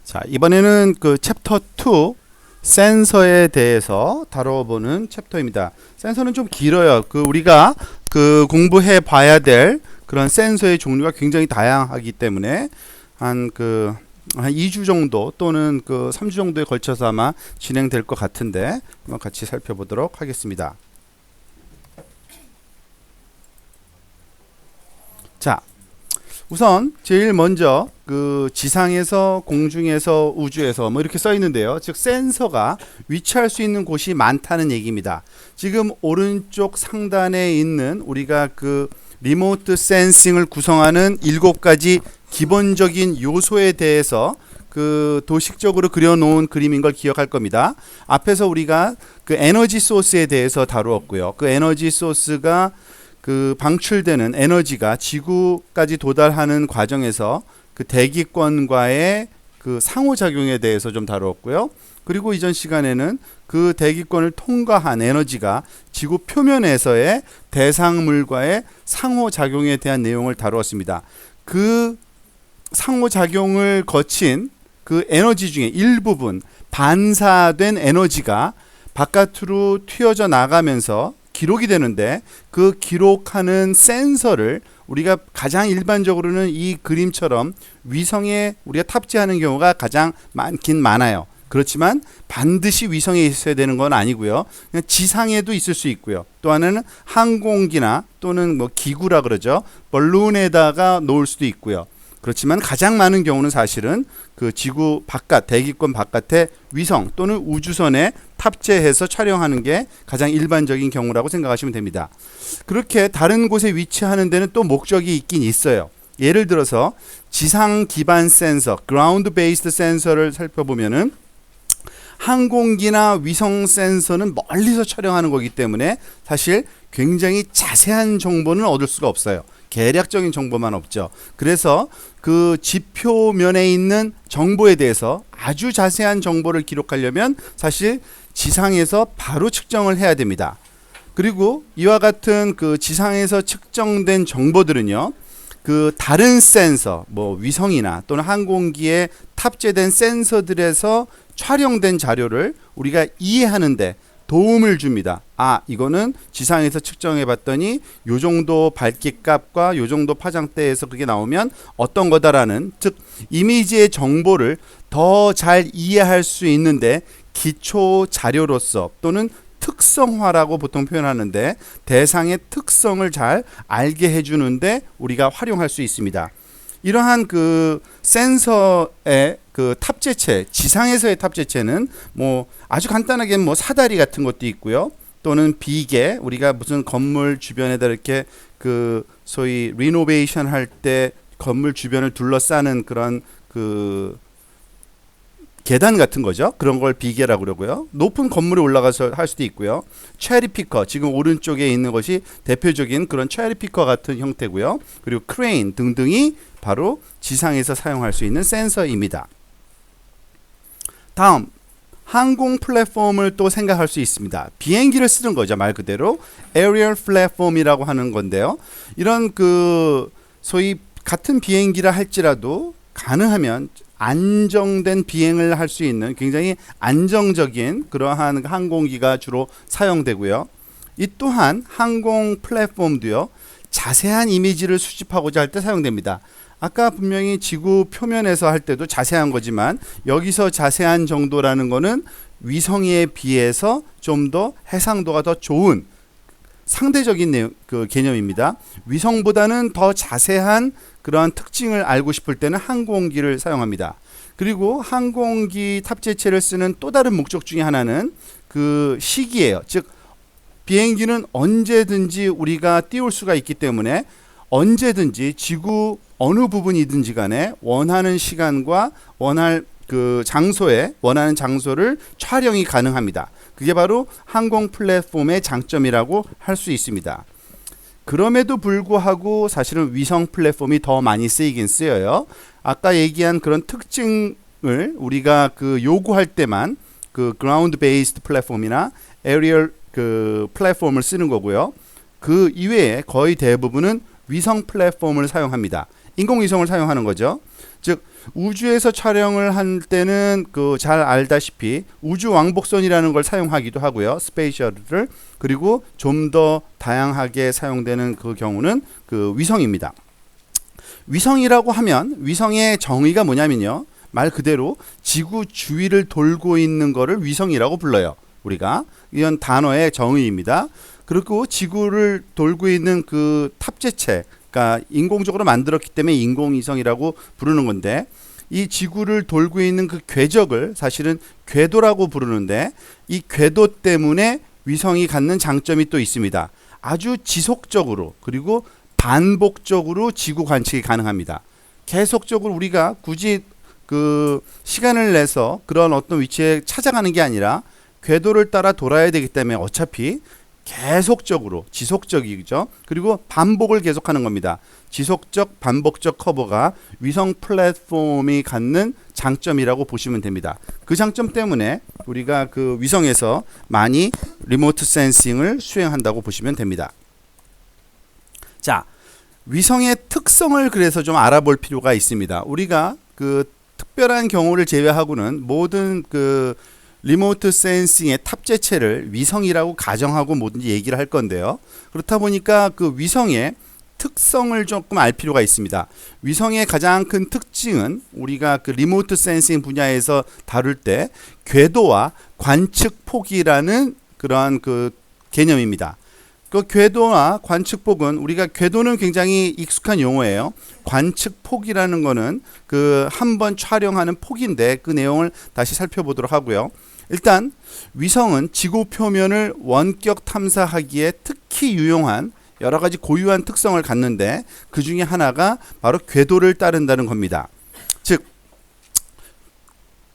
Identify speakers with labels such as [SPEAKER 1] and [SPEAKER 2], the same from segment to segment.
[SPEAKER 1] 자, 이번에는 그 챕터 2 센서에 대해서 다뤄보는 챕터입니다. 센서는 좀 길어요. 우리가 공부해 봐야 될 그런 센서의 종류가 굉장히 다양하기 때문에 한 2주 정도 또는 3주 정도에 걸쳐서 아마 진행될 것 같은데 한번 같이 살펴보도록 하겠습니다. 자, 우선 제일 먼저 지상에서, 공중에서, 우주에서 뭐 이렇게 써 있는데요. 즉 센서가 위치할 수 있는 곳이 많다는 얘기입니다. 지금 오른쪽 상단에 있는 우리가 리모트 센싱을 구성하는 7가지 기본적인 요소에 대해서 도식적으로 그려놓은 그림인 걸 기억할 겁니다. 앞에서 우리가 에너지 소스에 대해서 다루었고요. 에너지 소스가 방출되는 에너지가 지구까지 도달하는 과정에서 대기권과의 상호작용에 대해서 좀 다루었고요. 그리고 이전 시간에는 대기권을 통과한 에너지가 지구 표면에서의 대상물과의 상호작용에 대한 내용을 다루었습니다. 상호작용을 거친 에너지 중에 일부분, 반사된 에너지가 바깥으로 튀어져 나가면서 기록이 되는데 기록하는 센서를 우리가 가장 일반적으로는 이 그림처럼 위성에 우리가 탑재하는 경우가 가장 많긴 많아요. 그렇지만 반드시 위성에 있어야 되는 건 아니고요. 그냥 지상에도 있을 수 있고요. 또 하나는 항공기나 또는 기구라 그러죠. 벌룬에다가 놓을 수도 있고요. 그렇지만 가장 많은 경우는 사실은 지구 바깥, 대기권 바깥에 위성 또는 우주선에 탑재해서 촬영하는 게 가장 일반적인 경우라고 생각하시면 됩니다. 그렇게 다른 곳에 위치하는 데는 또 목적이 있긴 있어요. 예를 들어서 지상 기반 센서, 그라운드 베이스드 센서를 살펴보면은 항공기나 위성 센서는 멀리서 촬영하는 거기 때문에 사실 굉장히 자세한 정보는 얻을 수가 없어요. 계략적인 정보만 없죠. 그래서 지표면에 있는 정보에 대해서 아주 자세한 정보를 기록하려면 사실 지상에서 바로 측정을 해야 됩니다. 그리고 이와 같은 지상에서 측정된 정보들은요, 다른 센서, 위성이나 또는 항공기에 탑재된 센서들에서 촬영된 자료를 우리가 이해하는데 도움을 줍니다. 이거는 지상에서 측정해 봤더니 요 정도 밝기 값과 요 정도 파장대에서 그게 나오면 어떤 거다라는, 즉 이미지의 정보를 더 잘 이해할 수 있는데 기초 자료로서 또는 특성화라고 보통 표현하는데 대상의 특성을 잘 알게 해주는데 우리가 활용할 수 있습니다. 이러한 센서의 탑재체, 지상에서의 탑재체는 아주 간단하게 사다리 같은 것도 있고요. 또는 비계, 우리가 무슨 건물 주변에다 이렇게 소위 리노베이션 할 때 건물 주변을 둘러싸는 그런 계단 같은 거죠. 그런 걸 비계라고 그러고요. 높은 건물에 올라가서 할 수도 있고요. 체리피커, 지금 오른쪽에 있는 것이 대표적인 그런 체리피커 같은 형태고요. 그리고 크레인 등등이 바로 지상에서 사용할 수 있는 센서입니다. 다음, 항공 플랫폼을 또 생각할 수 있습니다. 비행기를 쓰는 거죠. 말 그대로 에어리얼 플랫폼이라고 하는 건데요. 이런 소위 같은 비행기라 할지라도 가능하면 안정된 비행을 할 수 있는 굉장히 안정적인 그러한 항공기가 주로 사용되고요. 이 또한 항공 플랫폼도요, 자세한 이미지를 수집하고자 할 때 사용됩니다. 아까 분명히 지구 표면에서 할 때도 자세한 거지만 여기서 자세한 정도라는 거는 위성에 비해서 좀 더 해상도가 더 좋은 상대적인 개념입니다. 위성보다는 더 자세한 그러한 특징을 알고 싶을 때는 항공기를 사용합니다. 그리고 항공기 탑재체를 쓰는 또 다른 목적 중에 하나는 시기예요. 즉 비행기는 언제든지 우리가 띄울 수가 있기 때문에 언제든지 지구 어느 부분이든지 간에 원하는 시간과 원하는 장소를 촬영이 가능합니다. 그게 바로 항공 플랫폼의 장점이라고 할 수 있습니다. 그럼에도 불구하고 사실은 위성 플랫폼이 더 많이 쓰이긴 쓰여요. 아까 얘기한 그런 특징을 우리가 요구할 때만 그라운드 베이스드 플랫폼이나 에어리얼 플랫폼을 쓰는 거고요. 그 이외에 거의 대부분은 위성 플랫폼을 사용합니다. 인공위성을 사용하는 거죠. 즉 우주에서 촬영을 할 때는 그 잘 알다시피 우주 왕복선이라는 걸 사용하기도 하고요. 스페이셜을. 그리고 좀 더 다양하게 사용되는 그 경우는 그 위성입니다. 위성이라고 하면 위성의 정의가 뭐냐면요. 말 그대로 지구 주위를 돌고 있는 거를 위성이라고 불러요. 우리가 이런 단어의 정의입니다. 그리고 지구를 돌고 있는 그 탑재체, 그러니까 인공적으로 만들었기 때문에 인공위성이라고 부르는 건데, 이 지구를 돌고 있는 그 궤적을 사실은 궤도라고 부르는데, 이 궤도 때문에 위성이 갖는 장점이 또 있습니다. 아주 지속적으로 그리고 반복적으로 지구 관측이 가능합니다. 계속적으로 우리가 굳이 그 시간을 내서 그런 어떤 위치에 찾아가는 게 아니라 궤도를 따라 돌아야 되기 때문에 어차피 계속적으로 지속적이죠. 그리고 반복을 계속하는 겁니다. 지속적 반복적 커버가 위성 플랫폼이 갖는 장점이라고 보시면 됩니다. 그 장점 때문에 우리가 그 위성에서 많이 리모트 센싱을 수행한다고 보시면 됩니다. 자, 위성의 특성을 그래서 좀 알아볼 필요가 있습니다. 우리가 그 특별한 경우를 제외하고는 모든 그 리모트 센싱의 탑재체를 위성이라고 가정하고 뭐든지 얘기를 할 건데요. 그렇다 보니까 그 위성의 특성을 조금 알 필요가 있습니다. 위성의 가장 큰 특징은 우리가 그 리모트 센싱 분야에서 다룰 때 궤도와 관측 폭이라는 그러한 그 개념입니다. 그 궤도와 관측폭은 우리가 궤도는 굉장히 익숙한 용어예요. 관측폭이라는 거는 그 한번 촬영하는 폭인데 그 내용을 다시 살펴보도록 하고요. 일단 위성은 지구 표면을 원격 탐사하기에 특히 유용한 여러 가지 고유한 특성을 갖는데 그 중에 하나가 바로 궤도를 따른다는 겁니다. 즉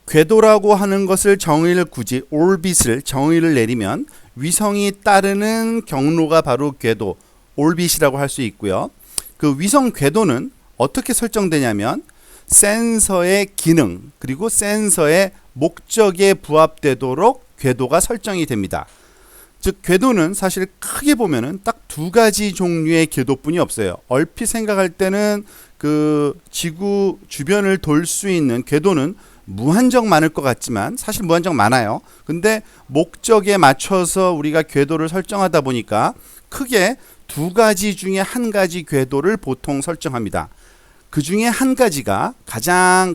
[SPEAKER 1] 궤도라고 하는 것을 정의를 굳이 올빗을 정의를 내리면 위성이 따르는 경로가 바로 궤도, 올빗이라고 할 수 있고요. 그 위성 궤도는 어떻게 설정되냐면 센서의 기능 그리고 센서의 목적에 부합되도록 궤도가 설정이 됩니다. 즉 궤도는 사실 크게 보면은 딱 두 가지 종류의 궤도뿐이 없어요. 얼핏 생각할 때는 그 지구 주변을 돌 수 있는 궤도는 무한정 많을 것 같지만 사실 무한정 많아요. 근데 목적에 맞춰서 우리가 궤도를 설정하다 보니까 크게 두 가지 중에 한 가지 궤도를 보통 설정합니다. 그 중에 한 가지가 가장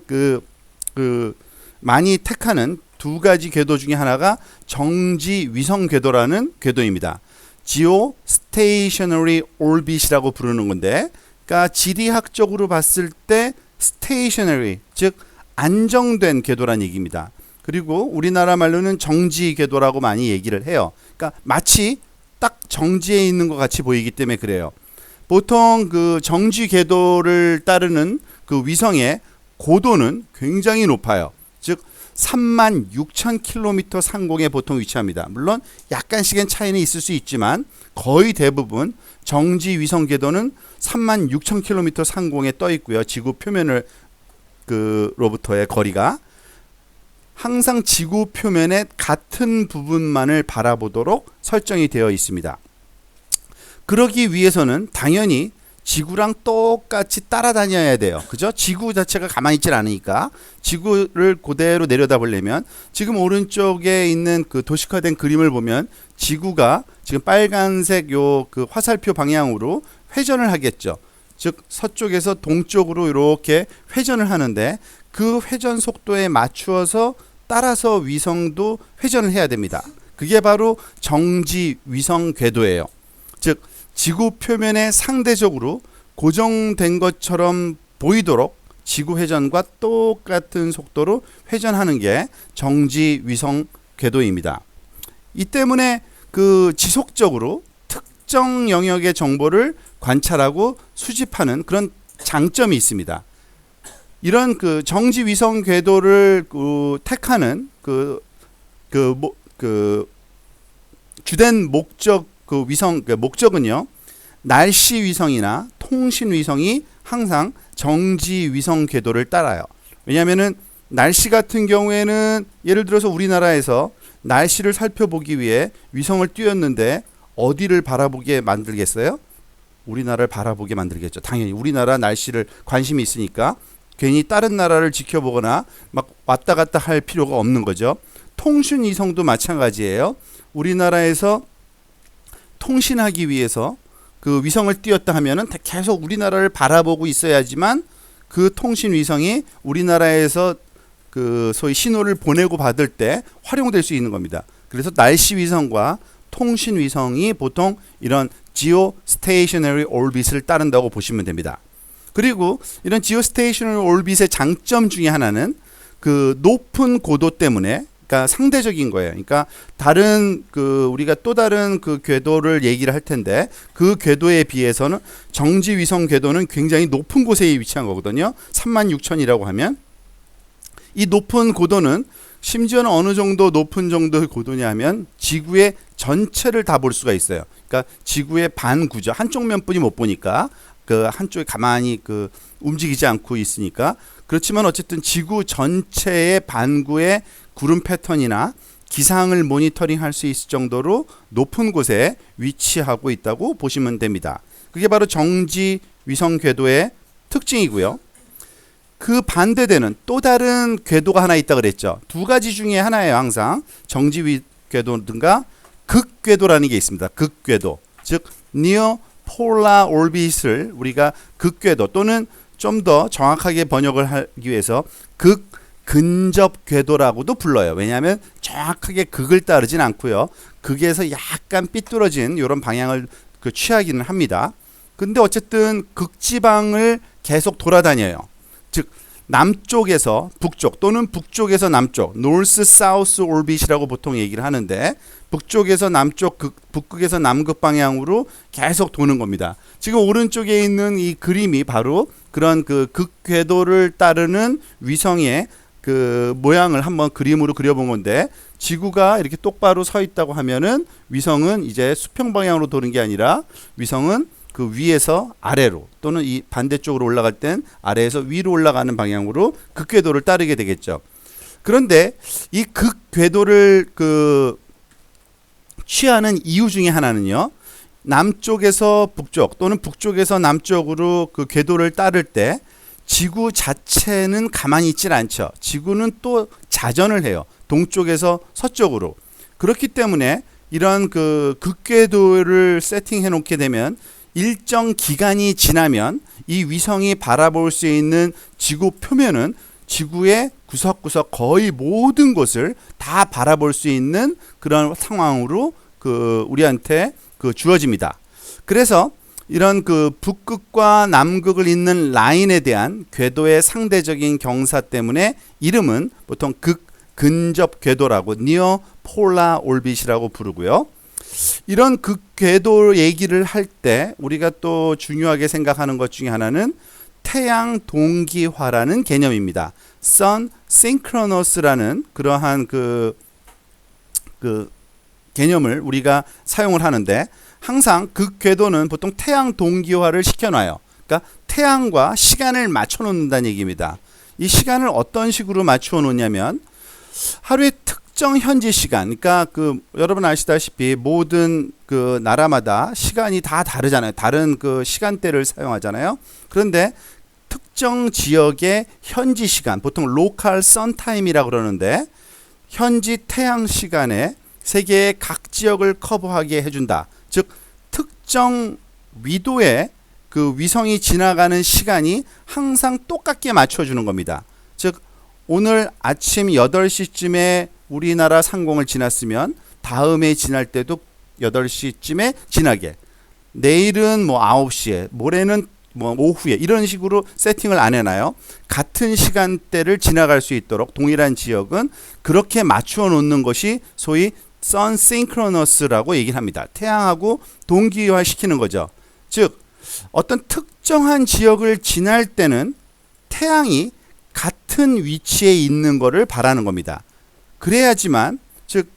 [SPEAKER 1] 많이 택하는 두 가지 궤도 중에 하나가 정지 위성 궤도라는 궤도입니다. Geostationary Orbit이라고 부르는 건데, 그러니까 지리학적으로 봤을 때 stationary, 즉 안정된 궤도란 얘기입니다. 그리고 우리나라 말로는 정지 궤도라고 많이 얘기를 해요. 그러니까 마치 딱 정지해 있는 것 같이 보이기 때문에 그래요. 보통 그 정지 궤도를 따르는 그 위성의 고도는 굉장히 높아요. 즉 36,000km 상공에 보통 위치합니다. 물론 약간씩의 차이는 있을 수 있지만 거의 대부분 정지 위성 궤도는 36,000km 상공에 떠 있고요. 지구 표면을 로부터의 거리가 항상 지구 표면의 같은 부분만을 바라보도록 설정이 되어 있습니다. 그러기 위해서는 당연히 지구랑 똑같이 따라다녀야 돼요. 그죠? 지구 자체가 가만히 있질 않으니까 지구를 그대로 내려다보려면 지금 오른쪽에 있는 그 도식화된 그림을 보면 지구가 지금 빨간색 요 그 화살표 방향으로 회전을 하겠죠. 즉 서쪽에서 동쪽으로 이렇게 회전을 하는데 그 회전 속도에 맞추어서 따라서 위성도 회전을 해야 됩니다. 그게 바로 정지 위성 궤도예요. 즉 지구 표면에 상대적으로 고정된 것처럼 보이도록 지구 회전과 똑같은 속도로 회전하는 게 정지 위성 궤도입니다. 이 때문에 그 지속적으로 특정 영역의 정보를 관찰하고 수집하는 그런 장점이 있습니다. 이런 그 정지 위성 궤도를 택하는 주된 목적 목적은요. 날씨 위성이나 통신 위성이 항상 정지 위성 궤도를 따라요. 왜냐하면은 날씨 같은 경우에는 예를 들어서 우리나라에서 날씨를 살펴보기 위해 위성을 띄웠는데 어디를 바라보게 만들겠어요? 우리나라를 바라보게 만들겠죠. 당연히 우리나라 날씨를 관심이 있으니까 괜히 다른 나라를 지켜보거나 막 왔다 갔다 할 필요가 없는 거죠. 통신 위성도 마찬가지예요. 우리나라에서 통신하기 위해서 그 위성을 띄웠다 하면은 계속 우리나라를 바라보고 있어야지만 그 통신 위성이 우리나라에서 그 소위 신호를 보내고 받을 때 활용될 수 있는 겁니다. 그래서 날씨 위성과 통신 위성이 보통 이런 geostationary orbit을 따른다고 보시면 됩니다. 그리고 이런 geostationary orbit의 장점 중에 하나는 그 높은 고도 때문에, 그러니까 상대적인 거예요. 그러니까 다른 그 우리가 또 다른 그 궤도를 얘기를 할 텐데 그 궤도에 비해서는 정지 위성 궤도는 굉장히 높은 곳에 위치한 거거든요. 36,000이라고 하면 이 높은 고도는 심지어는 어느 정도 높은 정도의 고도냐 하면 지구의 전체를 다 볼 수가 있어요. 그러니까 지구의 반구조, 한쪽 면뿐이 못 보니까 그 한쪽에 가만히 그 움직이지 않고 있으니까. 그렇지만 어쨌든 지구 전체의 반구의 구름 패턴이나 기상을 모니터링할 수 있을 정도로 높은 곳에 위치하고 있다고 보시면 됩니다. 그게 바로 정지 위성 궤도의 특징이고요. 그 반대되는 또 다른 궤도가 하나 있다 그랬죠. 두 가지 중에 하나예요. 항상 정지 궤도든가 극궤도라는 게 있습니다. 극궤도, 즉 near polar orbit을 우리가 극궤도 또는 좀 더 정확하게 번역을 하기 위해서 극근접 궤도라고도 불러요. 왜냐하면 정확하게 극을 따르진 않고요. 극에서 약간 삐뚤어진 이런 방향을 취하기는 합니다. 근데 어쨌든 극지방을 계속 돌아다녀요. 즉 남쪽에서 북쪽 또는 북쪽에서 남쪽, 노스 사우스 오rbit이라고 보통 얘기를 하는데 북쪽에서 남쪽, 북극에서 남극 방향으로 계속 도는 겁니다. 지금 오른쪽에 있는 이 그림이 바로 그런 그 극궤도를 따르는 위성의 그 모양을 한번 그림으로 그려본 건데, 지구가 이렇게 똑바로 서 있다고 하면은 위성은 이제 수평 방향으로 도는 게 아니라 위성은 그 위에서 아래로 또는 이 반대쪽으로 올라갈 땐 아래에서 위로 올라가는 방향으로 극궤도를 따르게 되겠죠. 그런데 이 극궤도를 그 취하는 이유 중에 하나는요, 남쪽에서 북쪽 또는 북쪽에서 남쪽으로 그 궤도를 따를 때 지구 자체는 가만히 있질 않죠. 지구는 또 자전을 해요. 동쪽에서 서쪽으로. 그렇기 때문에 이런 그 극궤도를 세팅해 놓게 되면 일정 기간이 지나면 이 위성이 바라볼 수 있는 지구 표면은 지구의 구석구석 거의 모든 곳을 다 바라볼 수 있는 그런 상황으로 그 우리한테 그 주어집니다. 그래서 이런 그 북극과 남극을 잇는 라인에 대한 궤도의 상대적인 경사 때문에 이름은 보통 극근접 궤도라고 near polar orbit이라고 부르고요. 이런 극궤도 얘기를 할 때 우리가 또 중요하게 생각하는 것 중에 하나는 태양 동기화라는 개념입니다. Sun synchronous라는 그러한 그 개념을 우리가 사용을 하는데, 항상 극궤도는 보통 태양 동기화를 시켜놔요. 그러니까 태양과 시간을 맞춰 놓는다는 얘기입니다. 이 시간을 어떤 식으로 맞추어 놓냐면 하루의 특정 현지 시간, 그러니까 그 여러분 아시다시피 모든 그 나라마다 시간이 다 다르잖아요. 다른 그 시간대를 사용하잖아요. 그런데 특정 지역의 현지 시간, 보통 로컬 선타임이라고 그러는데, 현지 태양 시간에 세계의 각 지역을 커버하게 해준다. 즉 특정 위도의 그 위성이 지나가는 시간이 항상 똑같게 맞춰주는 겁니다. 즉 오늘 아침 8시쯤에 우리나라 상공을 지났으면 다음에 지날 때도 8시쯤에 지나게, 내일은 뭐 9시에, 모레는 뭐 오후에, 이런 식으로 세팅을 안 해놔요. 같은 시간대를 지나갈 수 있도록 동일한 지역은 그렇게 맞추어 놓는 것이 소위 Sun synchronous라고 얘기를 합니다. 태양하고 동기화 시키는 거죠. 즉 어떤 특정한 지역을 지날 때는 태양이 같은 위치에 있는 것을 바라는 겁니다. 그래야지만, 즉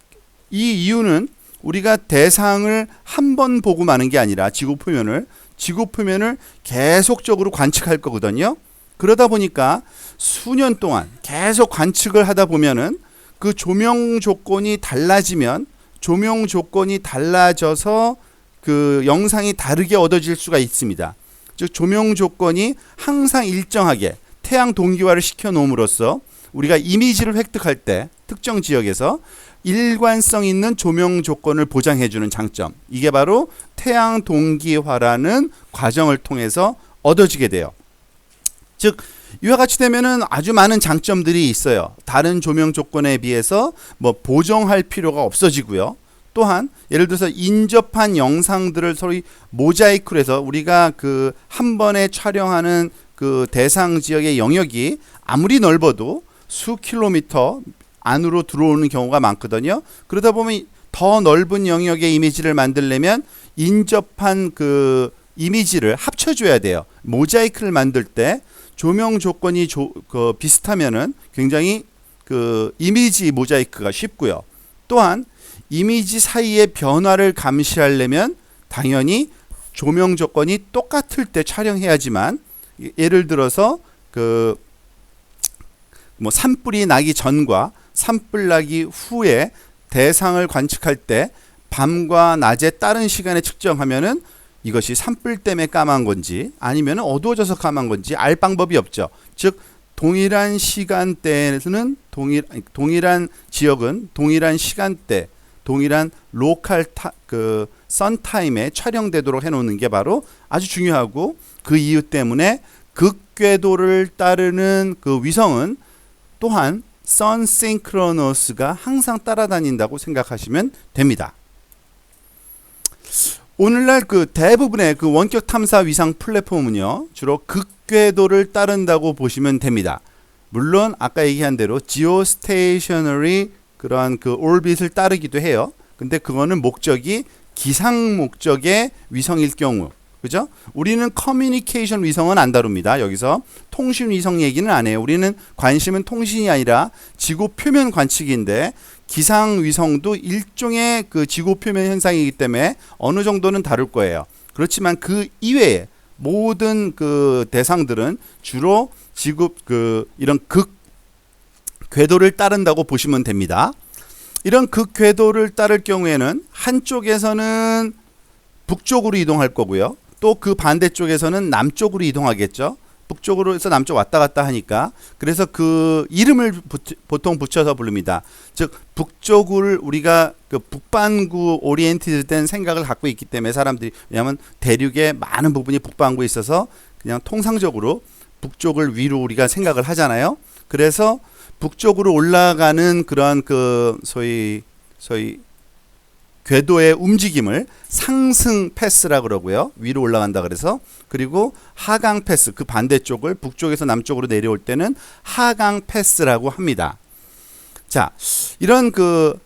[SPEAKER 1] 이 이유는 우리가 대상을 한 번 보고 마는 게 아니라 지구 표면을 계속적으로 관측할 거거든요. 그러다 보니까 수년 동안 계속 관측을 하다 보면은 그 조명 조건이 달라지면 조명 조건이 달라져서 그 영상이 다르게 얻어질 수가 있습니다. 즉 조명 조건이 항상 일정하게 태양 동기화를 시켜 놓음으로써 우리가 이미지를 획득할 때 특정 지역에서 일관성 있는 조명 조건을 보장해 주는 장점, 이게 바로 태양 동기화라는 과정을 통해서 얻어지게 돼요. 즉 이와 같이 되면은 아주 많은 장점들이 있어요. 다른 조명 조건에 비해서 뭐 보정할 필요가 없어지고요. 또한 예를 들어서 인접한 영상들을 서로 모자이크로 해서 우리가 그 한 번에 촬영하는 그 대상 지역의 영역이 아무리 넓어도 수 킬로미터 안으로 들어오는 경우가 많거든요. 그러다 보면 더 넓은 영역의 이미지를 만들려면 인접한 그 이미지를 합쳐줘야 돼요. 모자이크를 만들 때 조명 조건이 비슷하면은 굉장히 그 이미지 모자이크가 쉽고요. 또한 이미지 사이의 변화를 감시하려면 당연히 조명 조건이 똑같을 때 촬영해야지만, 예를 들어서 그 뭐 산불이 나기 전과 산불 나기 후에 대상을 관측할 때 밤과 낮에 다른 시간에 측정하면은 이것이 산불 때문에 까만 건지 아니면 어두워져서 까만 건지 알 방법이 없죠. 즉 동일한 시간대에는 동일한 지역은 동일한 시간대, 동일한 로컬 선 타임에 촬영되도록 해놓는 게 바로 아주 중요하고, 그 이유 때문에 극궤도를 따르는 그 위성은 또한 선 싱크로너스가 항상 따라다닌다고 생각하시면 됩니다. 오늘날 그 대부분의 그 원격 탐사 위상 플랫폼은요 주로 극궤도를 따른다고 보시면 됩니다. 물론 아까 얘기한 대로 지오스테이셔너리 그러한 그 올빗을 따르기도 해요. 근데 그거는 목적이 기상 목적의 위성일 경우, 그죠? 우리는 커뮤니케이션 위성은 안 다룹니다. 여기서 통신 위성 얘기는 안 해요. 우리는 관심은 통신이 아니라 지구 표면 관측인데, 기상 위성도 일종의 그 지구 표면 현상이기 때문에 어느 정도는 다룰 거예요. 그렇지만 그 이외에 모든 그 대상들은 주로 지구 이런 극궤도를 따른다고 보시면 됩니다. 이런 극궤도를 따를 경우에는 한쪽에서는 북쪽으로 이동할 거고요. 또 그 반대쪽에서는 남쪽으로 이동하겠죠. 북쪽으로 해서 남쪽 왔다 갔다 하니까. 그래서 그 이름을 보통 붙여서 부릅니다. 즉 북쪽을 우리가 그 북반구 오리엔티드 된 생각을 갖고 있기 때문에 사람들이, 왜냐하면 대륙의 많은 부분이 북반구에 있어서 그냥 통상적으로 북쪽을 위로 우리가 생각을 하잖아요. 그래서 북쪽으로 올라가는 그러한 그 소위 궤도의 움직임을 상승 패스라고 그러고요. 위로 올라간다 그래서. 그리고 하강 패스, 그 반대쪽을 북쪽에서 남쪽으로 내려올 때는 하강 패스라고 합니다. 자, 이런 그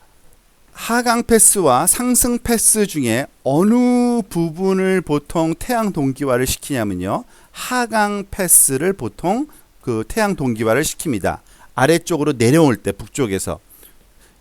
[SPEAKER 1] 하강 패스와 상승 패스 중에 어느 부분을 보통 태양 동기화를 시키냐면요, 하강 패스를 보통 그 태양 동기화를 시킵니다. 아래쪽으로 내려올 때 북쪽에서.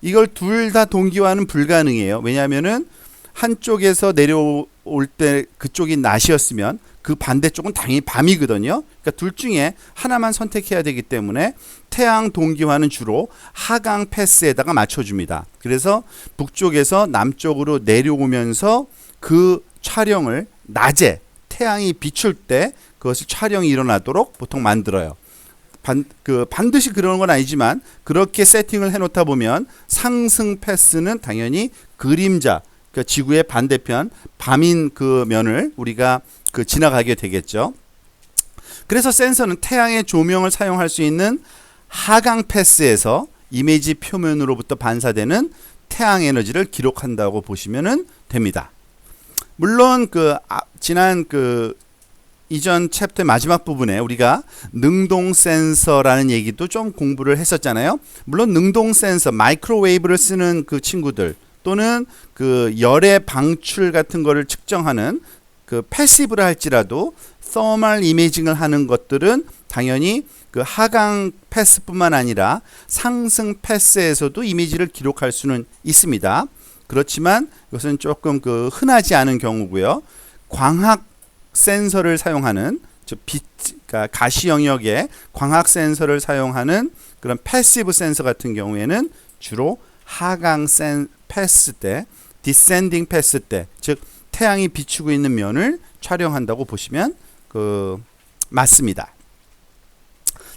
[SPEAKER 1] 이걸 둘 다 동기화는 불가능해요. 왜냐하면은 한쪽에서 내려올 때 그쪽이 낮이었으면 그 반대쪽은 당연히 밤이거든요. 그러니까 둘 중에 하나만 선택해야 되기 때문에 태양 동기화는 주로 하강 패스에다가 맞춰줍니다. 그래서 북쪽에서 남쪽으로 내려오면서 그 촬영을 낮에 태양이 비출 때 그것을 촬영이 일어나도록 보통 만들어요. 반드시 그런 건 아니지만 그렇게 세팅을 해놓다 보면 상승 패스는 당연히 그림자, 그러니까 지구의 반대편 밤인 그 면을 우리가 그 지나가게 되겠죠. 그래서 센서는 태양의 조명을 사용할 수 있는 하강 패스에서 이미지 표면으로부터 반사되는 태양 에너지를 기록한다고 보시면 됩니다. 물론 지난 이전 챕터의 마지막 부분에 우리가 능동 센서라는 얘기도 좀 공부를 했었잖아요. 물론 능동 센서, 마이크로웨이브를 쓰는 그 친구들, 또는 그 열의 방출 같은 거를 측정하는 그 패시브라 할지라도 서멀 이미징을 하는 것들은 당연히 그 하강 패스뿐만 아니라 상승 패스에서도 이미지를 기록할 수는 있습니다. 그렇지만 이것은 조금 흔하지 않은 경우고요. 광학 센서를 사용하는, 그러니까 가시 영역의 광학 센서를 사용하는 그런 패시브 센서 같은 경우에는 주로 하강 패스 때, 디센딩 패스 때, 즉 태양이 비추고 있는 면을 촬영한다고 보시면 맞습니다.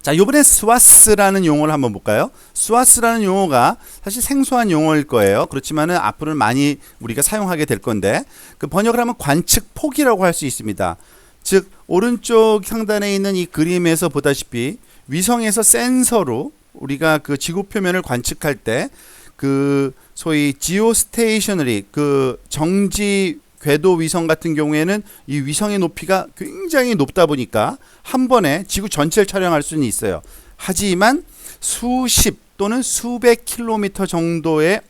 [SPEAKER 1] 자, 이번에 스와스라는 용어를 한번 볼까요? 스와스라는 용어가 사실 생소한 용어일 거예요. 그렇지만은 앞으로는 많이 우리가 사용하게 될 건데, 그 번역을 하면 관측폭이라고 할 수 있습니다. 즉 오른쪽 상단에 있는 이 그림에서 보다시피 위성에서 센서로 우리가 그 지구 표면을 관측할 때 그 소위 지오스테이셔너리 그 정지 궤도 위성 같은 경우에는 이 위성의 높이가 굉장히 높다 보니까 한 번에 지구 전체를 촬영할 수는 있어요. 하지만 수십 또는 수백 킬로미터 정도의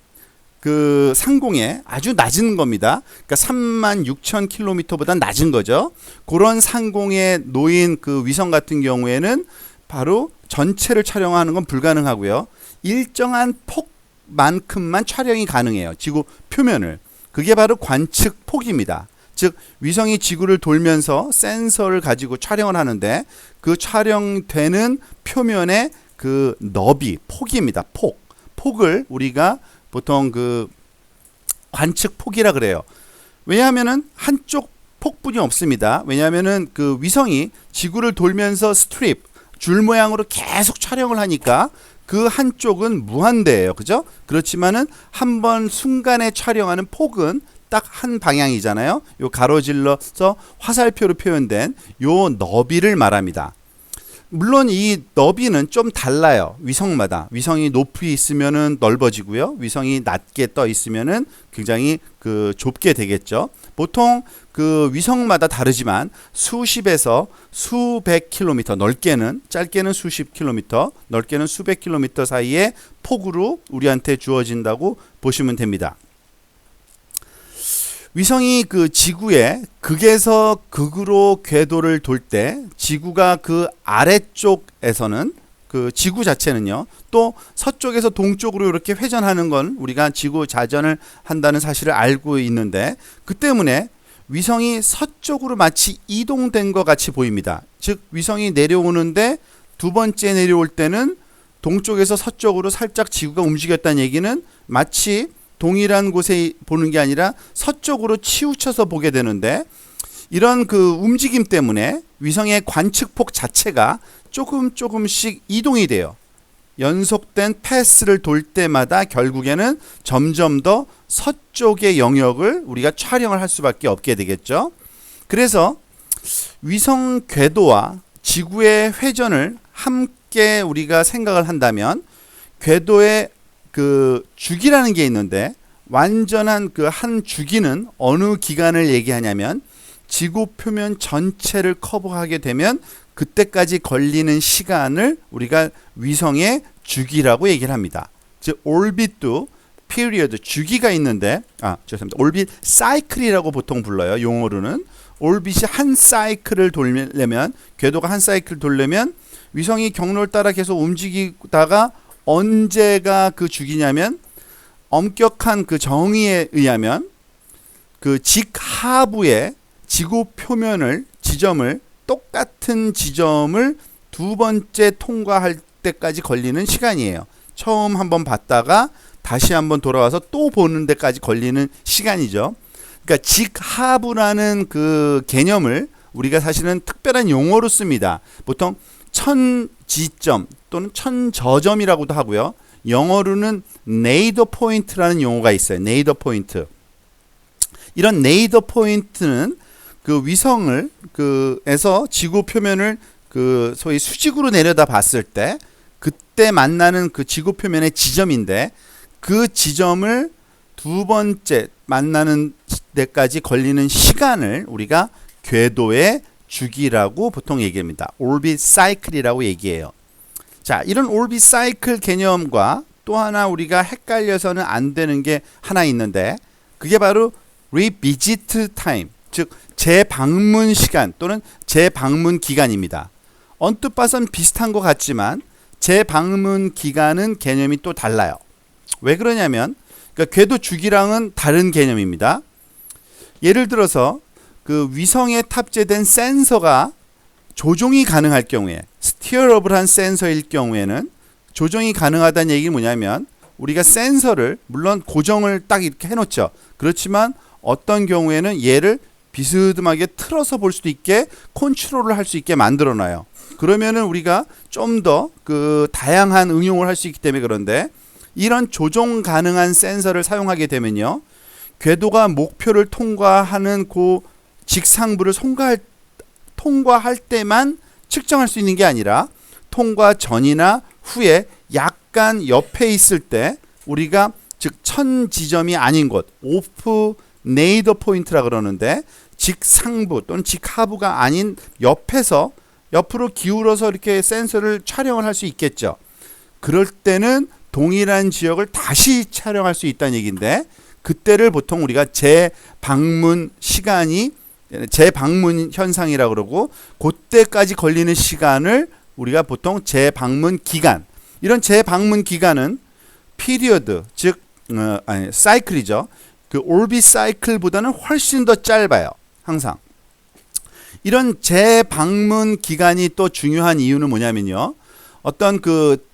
[SPEAKER 1] 그 상공에 아주 낮은 겁니다. 그러니까 36,000km보다 낮은 거죠. 그런 상공에 놓인 그 위성 같은 경우에는 바로 전체를 촬영하는 건 불가능하고요. 일정한 폭만큼만 촬영이 가능해요. 지구 표면을. 그게 바로 관측폭입니다. 즉 위성이 지구를 돌면서 센서를 가지고 촬영을 하는데 그 촬영되는 표면의 그 너비, 폭입니다. 폭을 우리가 보통 그 관측폭이라 그래요. 왜냐하면은 한쪽 폭뿐이 없습니다. 왜냐하면은 그 위성이 지구를 돌면서 스트립, 줄 모양으로 계속 촬영을 하니까 그 한쪽은 무한대예요. 그죠? 그렇지만은 한 번 순간에 촬영하는 폭은 딱 한 방향이잖아요. 요 가로질러서 화살표로 표현된 요 너비를 말합니다. 물론 이 너비는 좀 달라요. 위성마다. 위성이 높이 있으면은 넓어지고요. 위성이 낮게 떠 있으면은 굉장히 그 좁게 되겠죠. 보통 그 위성마다 다르지만 수십에서 수백 킬로미터, 넓게는 짧게는 수십 킬로미터, 넓게는 수백 킬로미터 사이의 폭으로 우리한테 주어진다고 보시면 됩니다. 위성이 그 지구에 극에서 극으로 궤도를 돌 때 지구가 그 아래쪽에서는 그 지구 자체는요 또 서쪽에서 동쪽으로 이렇게 회전하는 건 우리가 지구 자전을 한다는 사실을 알고 있는데 그 때문에 위성이 서쪽으로 마치 이동된 것 같이 보입니다. 즉 위성이 내려오는데 두 번째 내려올 때는 동쪽에서 서쪽으로 살짝 지구가 움직였다는 얘기는 마치 동일한 곳에 보는 게 아니라 서쪽으로 치우쳐서 보게 되는데 이런 그 움직임 때문에 위성의 관측폭 자체가 조금씩 이동이 돼요. 연속된 패스를 돌 때마다 결국에는 점점 더 서쪽의 영역을 우리가 촬영을 할 수밖에 없게 되겠죠. 그래서 위성 궤도와 지구의 회전을 함께 우리가 생각을 한다면 궤도의 그 주기라는 게 있는데 완전한 그 한 주기는 어느 기간을 얘기하냐면 지구 표면 전체를 커버하게 되면 그때까지 걸리는 시간을 우리가 위성의 주기라고 얘기를 합니다. 즉 orbi도 period 주기가 있는데 죄송합니다. orbit cycle이라고 보통 불러요. 용어로는 orbit이 한 사이클을 돌려면 궤도가 한 사이클 돌려면 위성이 경로를 따라 계속 움직이다가 언제가 그 주기냐면 엄격한 그 정의에 의하면 그 직하부의 지구 표면을 지점을 똑같은 지점을 두 번째 통과할 때까지 걸리는 시간이에요. 처음 한번 봤다가 다시 한번 돌아와서 또 보는 데까지 걸리는 시간이죠. 그러니까 직하부라는 그 개념을 우리가 사실은 특별한 용어로 씁니다. 보통 천지점 또는 천저점이라고도 하고요. 영어로는 네이더 포인트라는 용어가 있어요. 네이더 포인트. 이런 네이더 포인트는 그 위성을 그에서 지구 표면을 그 소위 수직으로 내려다 봤을 때 그때 만나는 그 지구 표면의 지점인데 그 지점을 두 번째 만나는 데까지 걸리는 시간을 우리가 궤도의 주기라고 보통 얘기합니다. orbit cycle이라고 얘기해요. 자, 이런 orbit cycle 개념과 또 하나 우리가 헷갈려서는 안 되는 게 하나 있는데 그게 바로 revisit time, 즉 재방문 시간 또는 재방문 기간입니다. 언뜻 봐선 비슷한 것 같지만 재방문 기간은 개념이 또 달라요. 왜 그러냐면 그러니까 궤도 주기랑은 다른 개념입니다. 예를 들어서 그 위성에 탑재된 센서가 조종이 가능할 경우에 스티어러블한 센서일 경우에는 조종이 가능하다는 얘기는 뭐냐면 우리가 센서를 물론 고정을 딱 이렇게 해놓죠. 그렇지만 어떤 경우에는 얘를 비스듬하게 틀어서 볼 수도 있게 컨트롤을 할 수 있게 만들어 놔요. 그러면은 우리가 좀 더 그 다양한 응용을 할 수 있기 때문에 그런데 이런 조종 가능한 센서를 사용하게 되면요. 궤도가 목표를 통과하는 그 직상부를 통과할 때만 측정할 수 있는 게 아니라 통과 전이나 후에 약간 옆에 있을 때 우리가 즉 천 지점이 아닌 곳 오프 네이더 포인트라 그러는데 직상부 또는 직하부가 아닌 옆으로 기울어서 이렇게 센서를 촬영을 할 수 있겠죠. 그럴 때는 동일한 지역을 다시 촬영할 수 있다는 얘기인데 그때를 보통 우리가 재방문 현상이라고 그러고 그때까지 걸리는 시간을 우리가 보통 재방문 기간, 이런 재방문 기간은 피리어드 즉 사이클이죠. 그 올빗 사이클보다는 훨씬 더 짧아요. 항상. 이런 재방문 기간이 또 중요한 이유는 뭐냐면요. 어떤 그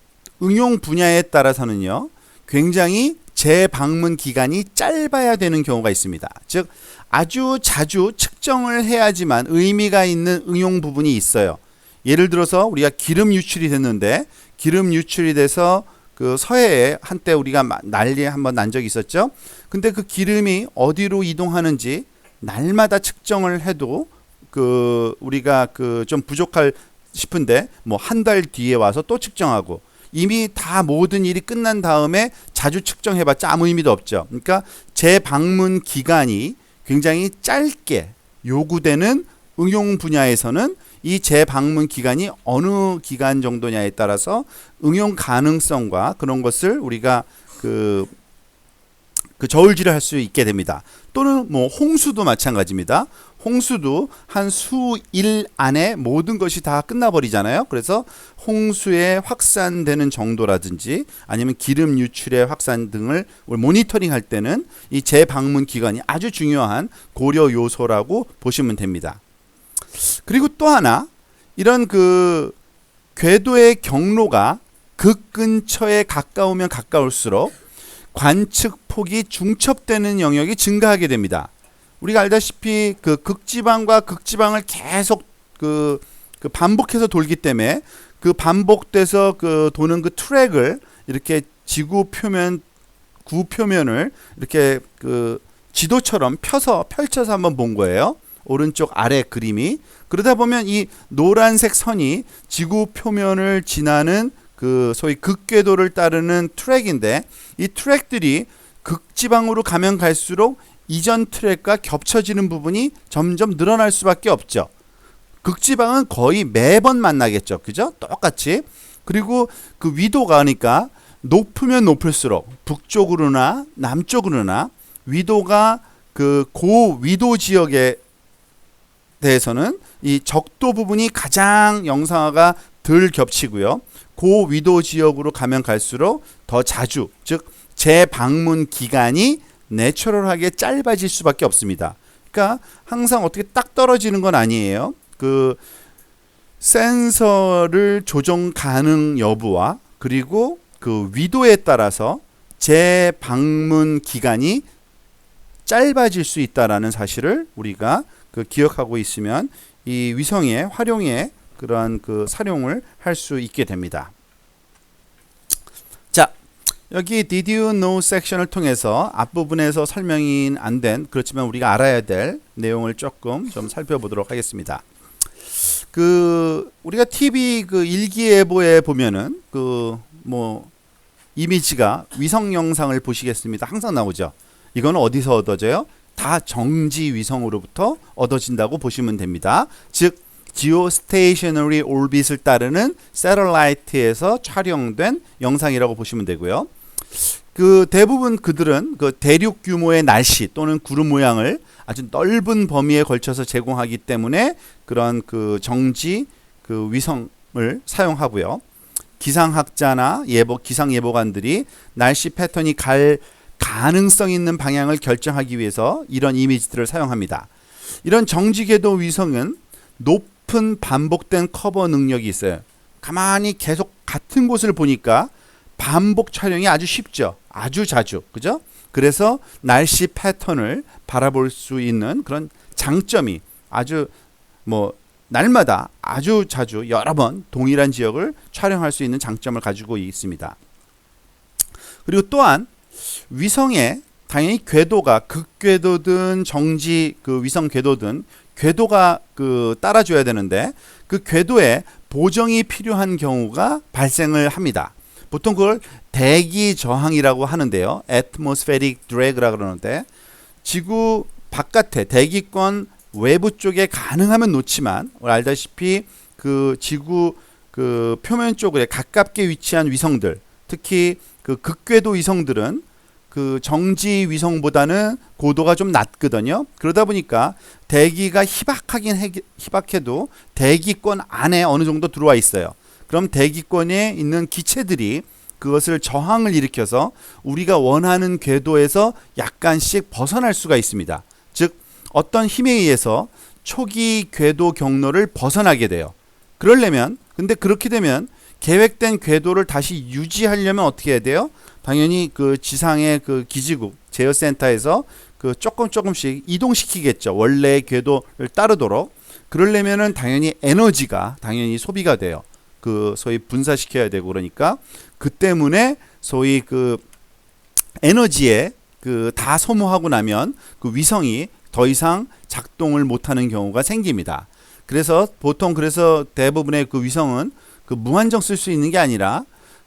[SPEAKER 1] 응용 분야에 따라서는요. 굉장히 재방문 기간이 짧아야 되는 경우가 있습니다. 즉 아주 자주 측정을 해야지만 의미가 있는 응용 부분이 있어요. 예를 들어서 우리가 기름 유출이 됐는데 기름 유출이 돼서 그 서해에 한때 우리가 난리 한번 난 적이 있었죠. 근데 그 기름이 어디로 이동하는지 날마다 측정을 해도 그 우리가 그 좀 부족할 싶은데 뭐 한 달 뒤에 와서 또 측정하고 이미 다 모든 일이 끝난 다음에 자주 측정해봤자 아무 의미도 없죠. 그러니까 재방문 기간이 굉장히 짧게 요구되는 응용 분야에서는 이 재방문 기간이 어느 기간 정도냐에 따라서 응용 가능성과 그런 것을 우리가 그 저울질을 할 수 있게 됩니다. 또는 뭐 홍수도 마찬가지입니다. 홍수도 한 수일 안에 모든 것이 다 끝나버리잖아요. 그래서 홍수에 확산되는 정도라든지 아니면 기름 유출의 확산 등을 모니터링 할 때는 이 재방문 기간이 아주 중요한 고려 요소라고 보시면 됩니다. 그리고 또 하나, 이런 그 궤도의 경로가 극 근처에 가까우면 가까울수록 관측 폭이 중첩되는 영역이 증가하게 됩니다. 우리가 알다시피 그 극지방과 극지방을 계속 그 반복해서 돌기 때문에 그 반복돼서 그 도는 그 트랙을 이렇게 지구 표면을 이렇게 그 지도처럼 펼쳐서 한번 본 거예요. 오른쪽 아래 그림이. 그러다 보면 이 노란색 선이 지구 표면을 지나는 그 소위 극궤도를 따르는 트랙인데 이 트랙들이 극지방으로 가면 갈수록 이전 트랙과 겹쳐지는 부분이 점점 늘어날 수밖에 없죠. 극지방은 거의 매번 만나겠죠. 그죠? 똑같이. 그리고 그 위도가 그러니까 높으면 높을수록 북쪽으로나 남쪽으로나 위도가 그 고위도 지역에 대해서는 이 적도 부분이 가장 영상화가 덜 겹치고요. 고위도 지역으로 가면 갈수록 더 자주, 즉 재방문 기간이 내추럴하게 짧아질 수밖에 없습니다. 그러니까 항상 어떻게 딱 떨어지는 건 아니에요. 그 센서를 조정 가능 여부와 그리고 그 위도에 따라서 재방문 기간이 짧아질 수 있다라는 사실을 우리가 그 기억하고 있으면 이 위성의 활용에 그러한 그 사용을 할 수 있게 됩니다. 자, 여기 Did you know 섹션을 통해서 앞부분에서 설명이 안 된 그렇지만 우리가 알아야 될 내용을 조금 좀 살펴보도록 하겠습니다. 그 우리가 TV 그 일기예보에 보면은 그 뭐 이미지가 위성 영상을 보시겠습니다. 항상 나오죠. 이거는 어디서 얻어져요? 다 정지 위성으로부터 얻어진다고 보시면 됩니다. 즉 지오스테이셔너리 올빗을 따르는 새틀라이트에서 촬영된 영상이라고 보시면 되고요. 그 대부분 그들은 그 대륙 규모의 날씨 또는 구름 모양을 아주 넓은 범위에 걸쳐서 제공하기 때문에 그런 그 정지 그 위성을 사용하고요. 기상학자나 기상 예보관들이 날씨 패턴이 갈 가능성 있는 방향을 결정하기 위해서 이런 이미지들을 사용합니다. 이런 정지궤도 위성은 높은 반복된 커버 능력이 있어요. 가만히 계속 같은 곳을 보니까 반복 촬영이 아주 쉽죠. 아주 자주. 그죠? 그래서 날씨 패턴을 바라볼 수 있는 그런 장점이 아주 뭐 날마다 아주 자주 여러 번 동일한 지역을 촬영할 수 있는 장점을 가지고 있습니다. 그리고 또한 위성에 당연히 궤도가 극궤도든 정지 그 위성 궤도든 궤도가 따라줘야 되는데 그 궤도에 보정이 필요한 경우가 발생을 합니다. 보통 그걸 대기 저항이라고 하는데요. atmospheric drag라고 그러는데 지구 바깥에 대기권 외부 쪽에 가능하면 놓지만 알다시피 그 지구 그 표면 쪽에 가깝게 위치한 위성들, 특히 그 극궤도 위성들은 그 정지 위성보다는 고도가 좀 낮거든요. 그러다 보니까 대기가 희박해도 대기권 안에 어느 정도 들어와 있어요. 그럼 대기권에 있는 기체들이 그것을 저항을 일으켜서 우리가 원하는 궤도에서 약간씩 벗어날 수가 있습니다. 즉 어떤 힘에 의해서 초기 궤도 경로를 벗어나게 돼요. 그러려면 근데 그렇게 되면 계획된 궤도를 다시 유지하려면 어떻게 해야 돼요? 당연히 그 지상의 그 기지국 제어센터에서 그 조금씩 이동시키겠죠. 원래의 궤도를 따르도록. 그러려면은 당연히 에너지가 당연히 소비가 돼요. 그 소위 분사시켜야 되고 그러니까 그 때문에 소위 그 에너지에 그 다 소모하고 나면 그 위성이 더 이상 작동을 못하는 경우가 생깁니다. 그래서 보통 그래서 대부분의 그 위성은 그 무한정 쓸 수 있는 게 아니라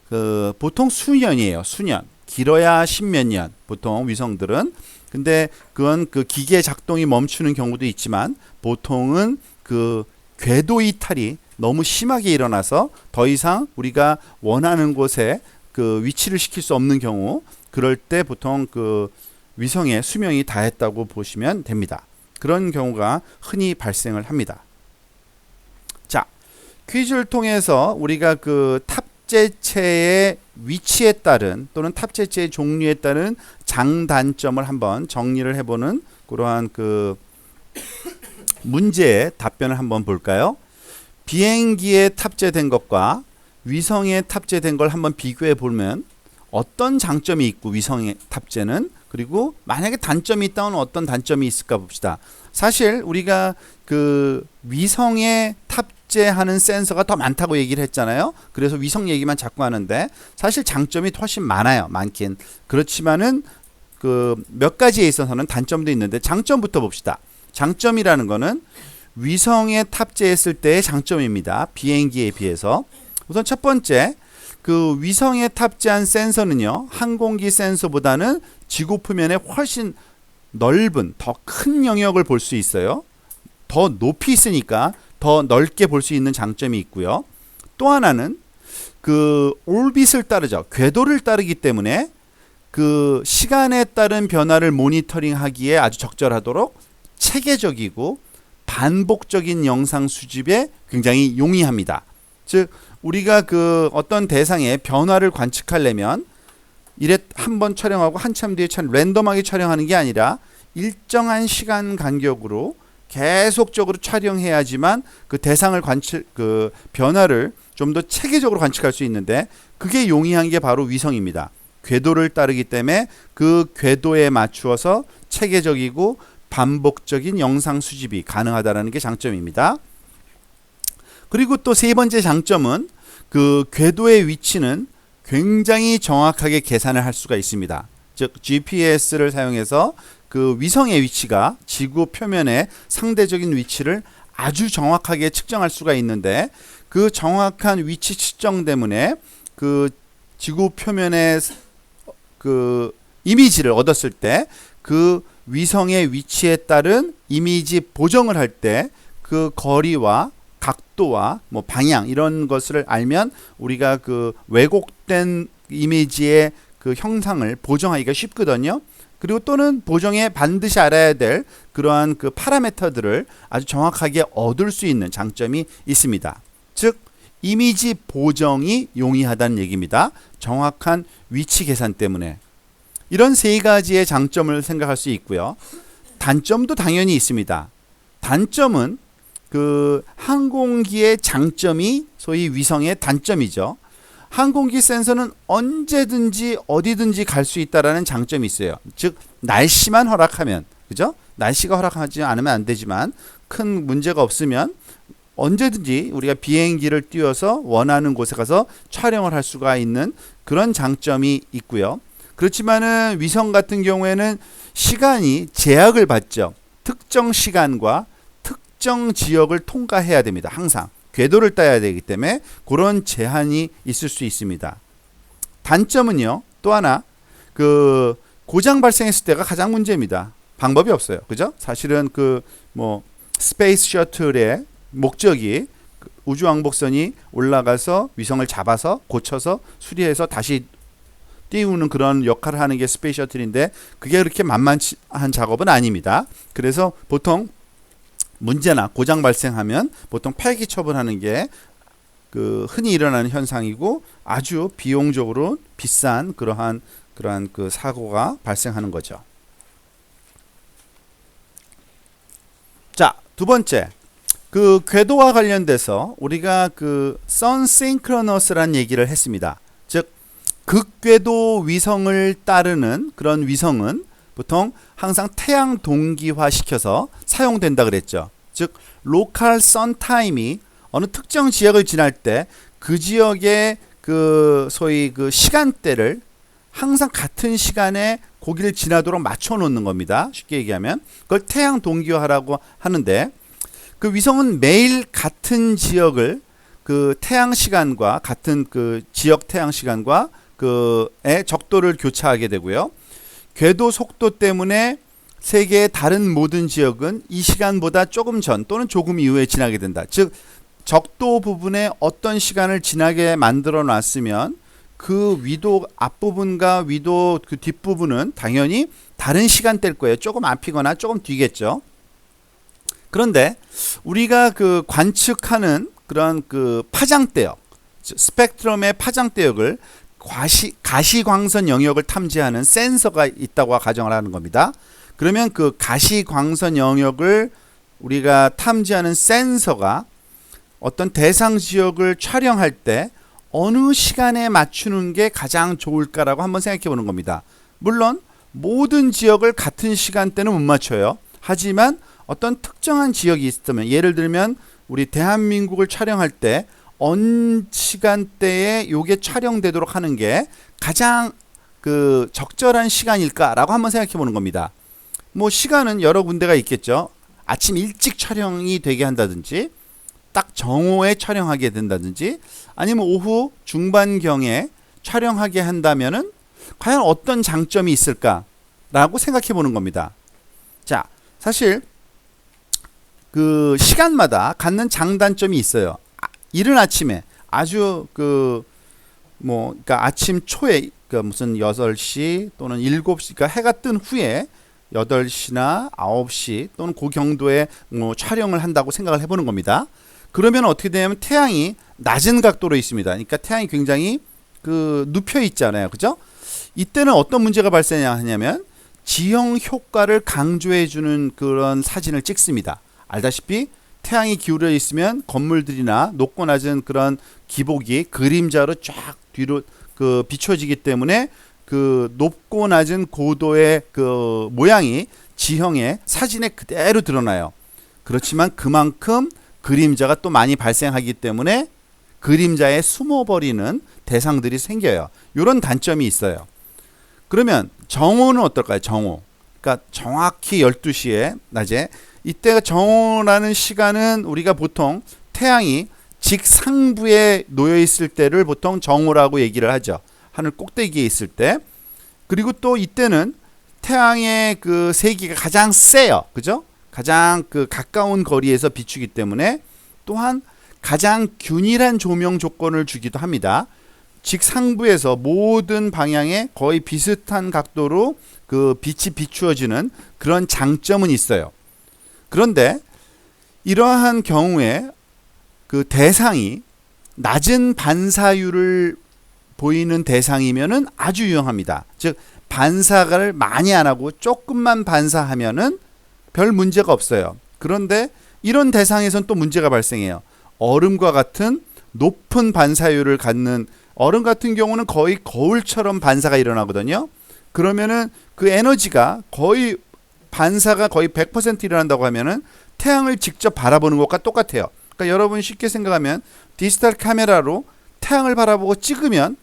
[SPEAKER 1] 그 보통 수년이에요. 수년. 길어야 십몇 년. 보통 위성들은. 근데 그건 그 기계 작동이 멈추는 경우도 있지만 보통은 그 궤도 이탈이 너무 심하게 일어나서 더 이상 우리가 원하는 곳에 그 위치를 시킬 수 없는 경우 그럴 때 보통 그 위성의 수명이 다했다고 보시면 됩니다. 그런 경우가 흔히 발생을 합니다. 자, 퀴즈를 통해서 우리가 그 탑재체의 위치에 따른 또는 탑재체의 종류에 따른 장단점을 한번 정리를 해보는 그러한 그 문제의 답변을 한번 볼까요? 비행기에 탑재된 것과 위성에 탑재된 걸 한번 비교해 보면 어떤 장점이 있고 위성의 탑재는 그리고 만약에 단점이 있다면 어떤 단점이 있을까 봅시다. 사실 우리가 그 위성에 탑재하는 센서가 더 많다고 얘기를 했잖아요. 그래서 위성 얘기만 자꾸 하는데 사실 장점이 훨씬 많아요. 많긴. 그렇지만은 그 몇 가지에 있어서는 단점도 있는데 장점부터 봅시다. 장점이라는 거는 위성에 탑재했을 때의 장점입니다. 비행기에 비해서. 우선 첫 번째, 그 위성에 탑재한 센서는요, 항공기 센서보다는 지구 표면에 훨씬 넓은, 더 큰 영역을 볼 수 있어요. 더 높이 있으니까 더 넓게 볼 수 있는 장점이 있고요. 또 하나는 그 올빗을 따르죠. 궤도를 따르기 때문에 그 시간에 따른 변화를 모니터링하기에 아주 적절하도록 체계적이고 반복적인 영상 수집에 굉장히 용이합니다. 즉 우리가 그 어떤 대상의 변화를 관측하려면 이래 한번 촬영하고 한참 뒤에 랜덤하게 촬영하는 게 아니라 일정한 시간 간격으로 계속적으로 촬영해야지만 그 대상을 그 변화를 좀 더 체계적으로 관측할 수 있는데 그게 용이한 게 바로 위성입니다. 궤도를 따르기 때문에 그 궤도에 맞추어서 체계적이고 반복적인 영상 수집이 가능하다는 게 장점입니다. 그리고 또 세 번째 장점은 그 궤도의 위치는 굉장히 정확하게 계산을 할 수가 있습니다. 즉 GPS를 사용해서 그 위성의 위치가 지구 표면의 상대적인 위치를 아주 정확하게 측정할 수가 있는데 그 정확한 위치 측정 때문에 그 지구 표면의 그 이미지를 얻었을 때 그 위성의 위치에 따른 이미지 보정을 할 때 그 거리와 각도와 뭐 방향 이런 것을 알면 우리가 그 왜곡된 이미지의 그 형상을 보정하기가 쉽거든요. 그리고 또는 보정에 반드시 알아야 될 그러한 그 파라미터들을 아주 정확하게 얻을 수 있는 장점이 있습니다. 즉 이미지 보정이 용이하다는 얘기입니다. 정확한 위치 계산 때문에. 이런 세 가지의 장점을 생각할 수 있고요. 단점도 당연히 있습니다. 단점은 그 항공기의 장점이 소위 위성의 단점이죠. 항공기 센서는 언제든지 어디든지 갈 수 있다라는 장점이 있어요. 즉 날씨만 허락하면, 그죠? 날씨가 허락하지 않으면 안 되지만 큰 문제가 없으면 언제든지 우리가 비행기를 띄워서 원하는 곳에 가서 촬영을 할 수가 있는 그런 장점이 있고요. 그렇지만은 위성 같은 경우에는 시간이 제약을 받죠. 특정 시간과 특정 지역을 통과해야 됩니다. 항상 궤도를 따야 되기 때문에 그런 제한이 있을 수 있습니다. 단점은요, 또 하나 그 고장 발생했을 때가 가장 문제입니다. 방법이 없어요. 그죠? 사실은 그 뭐 스페이스 셔틀의 목적이 우주왕복선이 올라가서 위성을 잡아서 고쳐서 수리해서 다시 띄우는 그런 역할을 하는 게 스페이스 셔틀인데 그게 그렇게 만만한 작업은 아닙니다. 그래서 보통 문제나 고장 발생하면 보통 폐기 처분하는 게 그 흔히 일어나는 현상이고 아주 비용적으로 비싼 그러한 그 사고가 발생하는 거죠. 자, 두 번째. 그 궤도와 관련돼서 우리가 그 선싱크로너스라는 얘기를 했습니다. 즉 극궤도 위성을 따르는 그런 위성은 보통 항상 태양 동기화 시켜서 사용된다 그랬죠. 즉 로컬 선 타임이 어느 특정 지역을 지날 때 그 지역의 그 소위 그 시간대를 항상 같은 시간에 거기를 지나도록 맞춰 놓는 겁니다. 쉽게 얘기하면 그걸 태양 동기화라고 하는데 그 위성은 매일 같은 지역을 그 태양 시간과 같은 그 지역 태양 시간과 그의 적도를 교차하게 되고요. 궤도 속도 때문에 세계의 다른 모든 지역은 이 시간보다 조금 전 또는 조금 이후에 지나게 된다. 즉 적도 부분에 어떤 시간을 지나게 만들어 놨으면 그 위도 앞부분과 위도 그 뒷부분은 당연히 다른 시간대일 거예요. 조금 앞이거나 조금 뒤겠죠. 그런데 우리가 그 관측하는 그런 그 파장대역, 스펙트럼의 파장대역을 가시광선 영역을 탐지하는 센서가 있다고 가정을 하는 겁니다. 그러면 그 가시광선 영역을 우리가 탐지하는 센서가 어떤 대상 지역을 촬영할 때 어느 시간에 맞추는 게 가장 좋을까라고 한번 생각해 보는 겁니다. 물론 모든 지역을 같은 시간대는 못 맞춰요. 하지만 어떤 특정한 지역이 있으면 예를 들면 우리 대한민국을 촬영할 때 어느 시간대에 요게 촬영되도록 하는 게 가장 그 적절한 시간일까라고 한번 생각해 보는 겁니다. 뭐 시간은 여러 군데가 있겠죠. 아침 일찍 촬영이 되게 한다든지 딱 정오에 촬영하게 된다든지 아니면 오후 중반경에 촬영하게 한다면은 과연 어떤 장점이 있을까라고 생각해 보는 겁니다. 자, 사실 그 시간마다 갖는 장단점이 있어요. 이른 아침에 아주 그 뭐 그러니까 아침 초에 그러니까 무슨 8시 또는 7시 그러니까 해가 뜬 후에 8시나 9시 또는 그 경도에 뭐 촬영을 한다고 생각을 해보는 겁니다. 그러면 어떻게 되냐면 태양이 낮은 각도로 있습니다. 그러니까 태양이 굉장히 그 눕혀 있잖아요. 그죠? 이때는 어떤 문제가 발생하냐면 지형 효과를 강조해 주는 그런 사진을 찍습니다. 알다시피 태양이 기울어 있으면 건물들이나 높고 낮은 그런 기복이 그림자로 쫙 뒤로 그 비춰지기 때문에 그 높고 낮은 고도의 그 모양이 지형의 사진에 그대로 드러나요. 그렇지만 그만큼 그림자가 또 많이 발생하기 때문에 그림자에 숨어버리는 대상들이 생겨요. 이런 단점이 있어요. 그러면 정오는 어떨까요? 정오. 그러니까 정확히 12시에 낮에 이때가 정오라는 시간은 우리가 보통 태양이 직상부에 놓여 있을 때를 보통 정오라고 얘기를 하죠. 하늘 꼭대기에 있을 때. 그리고 또 이때는 태양의 그 세기가 가장 세요. 그죠? 가장 그 가까운 거리에서 비추기 때문에 또한 가장 균일한 조명 조건을 주기도 합니다. 직상부에서 모든 방향에 거의 비슷한 각도로 그 빛이 비추어지는 그런 장점은 있어요. 그런데 이러한 경우에 그 대상이 낮은 반사율을 보이는 대상이면은 아주 유용합니다. 즉 반사를 많이 안 하고 조금만 반사하면은 별 문제가 없어요. 그런데 이런 대상에선 또 문제가 발생해요. 얼음과 같은 높은 반사율을 갖는 얼음 같은 경우는 거의 거울처럼 반사가 일어나거든요. 그러면은 그 에너지가 거의 반사가 거의 100% 일어난다고 하면은 태양을 직접 바라보는 것과 똑같아요. 그러니까 여러분 쉽게 생각하면 디지털 카메라로 태양을 바라보고 찍으면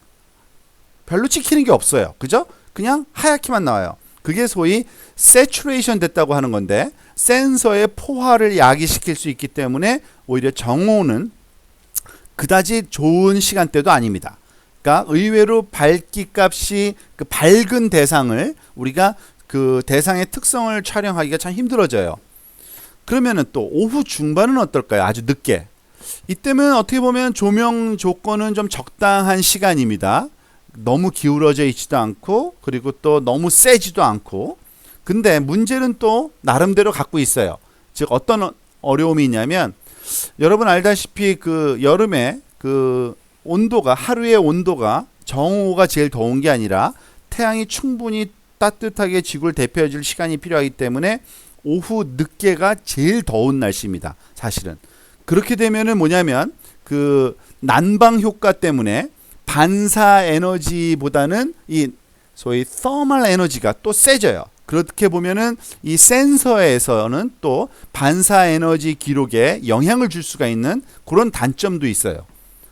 [SPEAKER 1] 별로 찍히는 게 없어요. 그죠? 그냥 하얗게만 나와요. 그게 소위 세츄레이션 됐다고 하는 건데 센서의 포화를 야기시킬 수 있기 때문에 오히려 정오는 그다지 좋은 시간대도 아닙니다. 그러니까 의외로 밝기 값이 그 밝은 대상을 우리가 그 대상의 특성을 촬영하기가 참 힘들어져요. 그러면은 또 오후 중반은 어떨까요? 아주 늦게. 이때면 어떻게 보면 조명 조건은 좀 적당한 시간입니다. 너무 기울어져 있지도 않고 그리고 또 너무 세지도 않고. 근데 문제는 또 나름대로 갖고 있어요. 즉 어떤 어려움이 있냐면 여러분 알다시피 그 여름에 그 온도가 하루의 온도가 정오가 제일 더운 게 아니라 태양이 충분히 따뜻하게 지구를 대표해 줄 시간이 필요하기 때문에 오후 늦게가 제일 더운 날씨입니다. 사실은. 그렇게 되면은 뭐냐면 그 난방 효과 때문에 반사 에너지보다는 이 소위 서멀 에너지가 또 세져요. 그렇게 보면은 이 센서에서는 또 반사 에너지 기록에 영향을 줄 수가 있는 그런 단점도 있어요.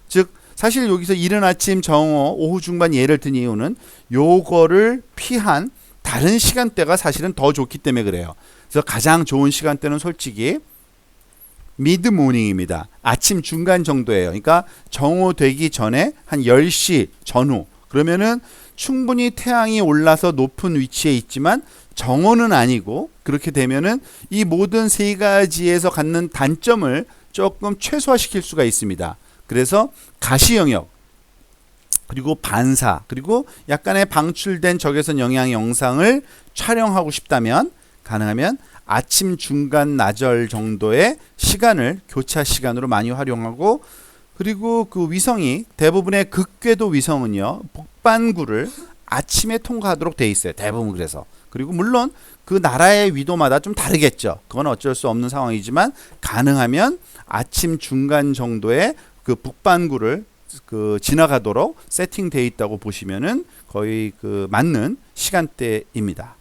[SPEAKER 1] 즉 사실 여기서 이른 아침 정오 오후 중반 예를 든 이유는 요거를 피한 다른 시간대가 사실은 더 좋기 때문에 그래요. 그래서 가장 좋은 시간대는 솔직히 미드 모닝입니다. 아침 중간 정도예요. 그러니까 정오 되기 전에 한 10시 전후. 그러면은 충분히 태양이 올라서 높은 위치에 있지만 정오는 아니고 그렇게 되면은 이 모든 세 가지에서 갖는 단점을 조금 최소화시킬 수가 있습니다. 그래서 가시 영역 그리고 반사 그리고 약간의 방출된 적외선 영향 영상을 촬영하고 싶다면 가능하면 아침 중간 나절 정도의 시간을 교차 시간으로 많이 활용하고 그리고 그 위성이 대부분의 극궤도 위성은요 북반구를 아침에 통과하도록 돼 있어요. 대부분 그래서. 그리고 물론 그 나라의 위도마다 좀 다르겠죠. 그건 어쩔 수 없는 상황이지만 가능하면 아침 중간 정도의 그 북반구를 그 지나가도록 세팅되어 있다고 보시면은 거의 그 맞는 시간대입니다.